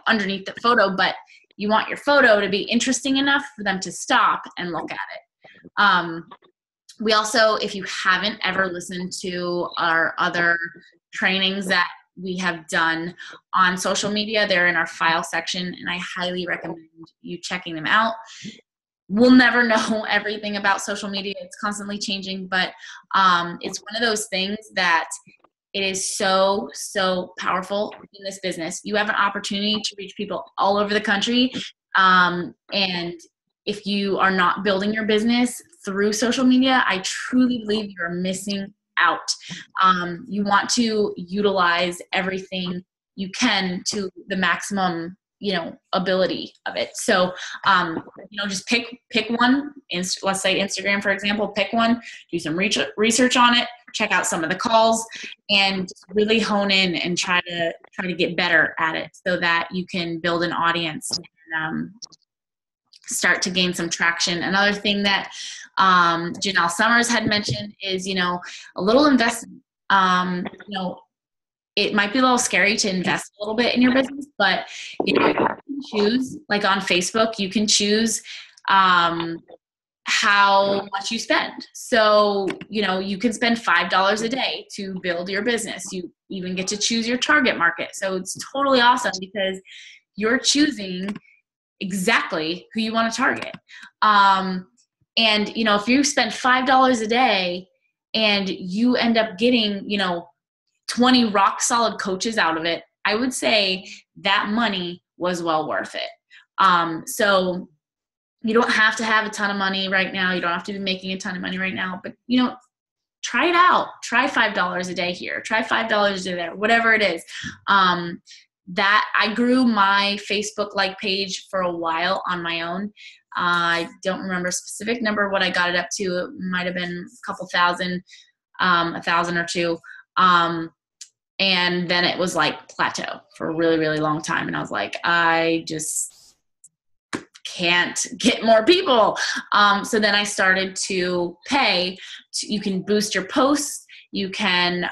underneath the photo, but you want your photo to be interesting enough for them to stop and look at it. We also, if you haven't ever listened to our other trainings that we have done on social media, they're in our file section, and I highly recommend you checking them out. We'll never know everything about social media. It's constantly changing, but it's one of those things that it is so, so powerful in this business. You have an opportunity to reach people all over the country, and if you are not building your business through social media, I truly believe you're missing out. You want to utilize everything you can to the maximum, ability of it. So, just pick one. Let's say Instagram, for example. Pick one. Do some research on it. Check out some of the calls, and really hone in and try to get better at it, so that you can build an audience and start to gain some traction. Another thing that Janelle Summers had mentioned is, a little investment. It might be a little scary to invest a little bit in your business, but you can choose, like on Facebook, you can choose how how much you spend. So, you know, you can spend $5 a day to build your business. You even get to choose your target market. So it's totally awesome because you're choosing exactly who you want to target. And, you know, if you spend $5 a day and you end up getting, you know, 20 rock solid coaches out of it, I would say that money was well worth it. So you don't have to have a ton of money right now. You don't have to be making a ton of money right now, but, you know, try it out. Try $5 a day here. Try $5 a day there, whatever it is. That I grew my Facebook like page for a while on my own. I don't remember a specific number what I got it up to. It might have been a couple thousand, 1,000 or two. And then it was like plateau for a really, really long time. And I was like, I just can't get more people. So then I started to pay. You can boost your posts. You can,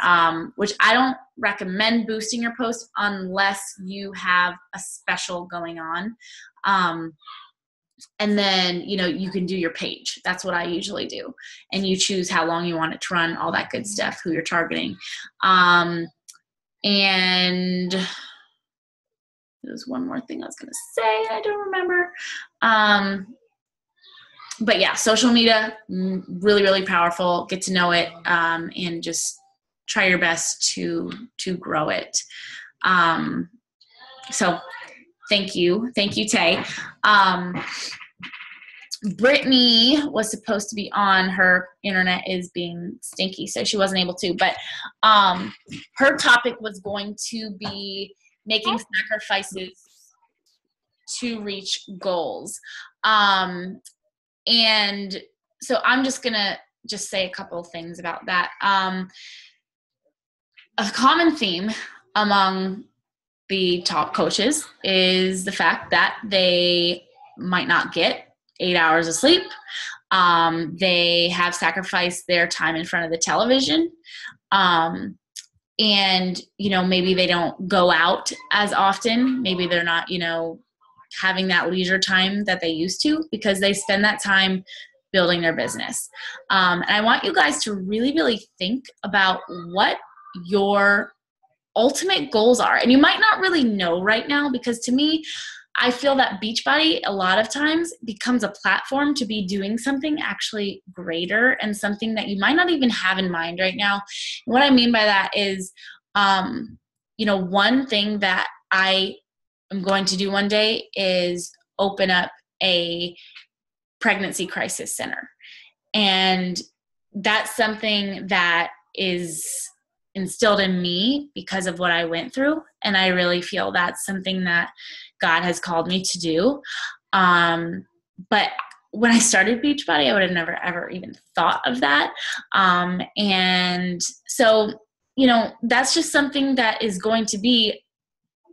which I don't recommend boosting your posts unless you have a special going on. And then, you know, you can do your page. That's what I usually do. And you choose how long you want it to run, all that good stuff, who you're targeting. And there's one more thing I was going to say. I don't remember. But yeah, social media, really, really powerful. Get to know it, and just try your best to grow it. So thank you. Thank you, Tay. Brittany was supposed to be on. Her internet is being stinky, so she wasn't able to. But her topic was going to be making sacrifices to reach goals. And so I'm just going to just say a couple of things about that. A common theme among the top coaches is the fact that they might not get 8 hours of sleep. They have sacrificed their time in front of the television. And, you know, maybe they don't go out as often. Maybe they're not, you know, having that leisure time that they used to because they spend that time building their business. And I want you guys to really, really think about what your ultimate goals are. And you might not really know right now because to me, I feel that Beachbody a lot of times becomes a platform to be doing something actually greater and something that you might not even have in mind right now. And what I mean by that is, you know, one thing that I am going to do one day is open up a pregnancy crisis center. And that's something that is instilled in me because of what I went through. And I really feel that's something that God has called me to do. But when I started Beachbody, I would have never, ever even thought of that. And so, you know, that's just something that is going to be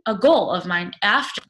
a goal of mine after.